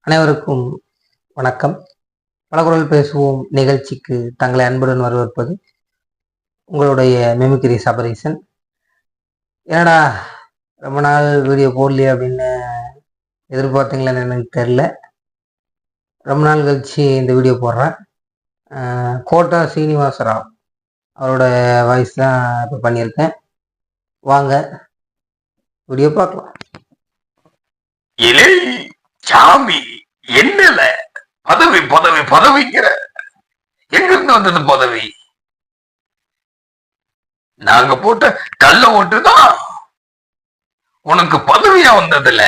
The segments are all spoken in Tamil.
அனைவருக்கும் வணக்கம். பலகுரல் பேசுவோம் நிகழ்ச்சிக்கு தங்களை அன்புடன் வரவேற்பது உங்களுடைய மிமிக்ரி சபரீசன். என்னடா ரொம்ப நாள் வீடியோ போடலையே அப்படின்னு எதிர்பார்த்தீங்களேன்னு எனக்கு தெரில. ரொம்ப நாள் கழிச்சு இந்த வீடியோ போடுறேன். கோட்டா சீனிவாசராவ் அவரோட வாய்ஸ் தான் இப்போ பண்ணியிருக்கேன். வாங்க வீடியோ பார்க்கலாம். இலே சாமி, என்னல பதவி பதவி பதவிங்கிற? எங்கிருந்து வந்தது பதவி? நாங்க போட்ட கள்ள ஓட்டுதான் உனக்கு பதவியா வந்ததுல.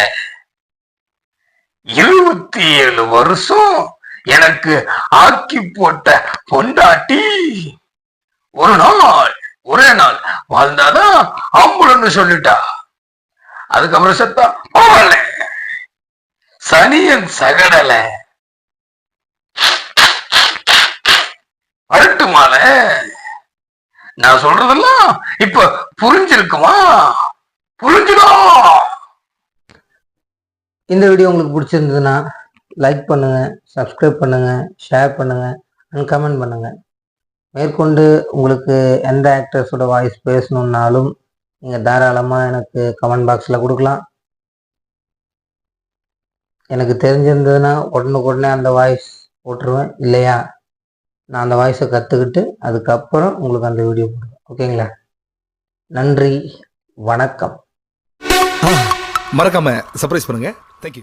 27 வருஷம் எனக்கு ஆக்கி போட்ட பொண்டாட்டி ஒரு நாள் ஒரே நாள் வாழ்ந்தாதான் ஆம்புலன்னு சொல்லிட்டா. அதுக்கப்புறம் செத்தா போகல. சனியன் சகடல அழட்டுமால. நான் சொல்றதெல்லாம் இப்ப புரிஞ்சிருக்குமா? புரிஞ்சிடும். இந்த வீடியோ உங்களுக்கு பிடிச்சிருந்ததுன்னா லைக் பண்ணுங்க, சப்ஸ்கிரைப் பண்ணுங்க, ஷேர் பண்ணுங்க அண்ட் கமெண்ட் பண்ணுங்க. மேற்கொண்டு உங்களுக்கு எந்த ஆக்டர்ஸோட வாய்ஸ் பேசணுன்னாலும் நீங்கள் தாராளமாக எனக்கு கமெண்ட் பாக்ஸில் கொடுக்கலாம். எனக்கு தெரிஞ்சிருந்ததுன்னா உடனுக்குடனே அந்த வாய்ஸ் போட்டுருவேன். இல்லையா நான் அந்த வாய்ஸை கற்றுக்கிட்டு அதுக்கப்புறம் உங்களுக்கு அந்த வீடியோ போடுவேன். ஓகேங்களா? நன்றி, வணக்கம். மறக்காம சர்ப்ரைஸ் பண்ணுங்க. தேங்க்யூ.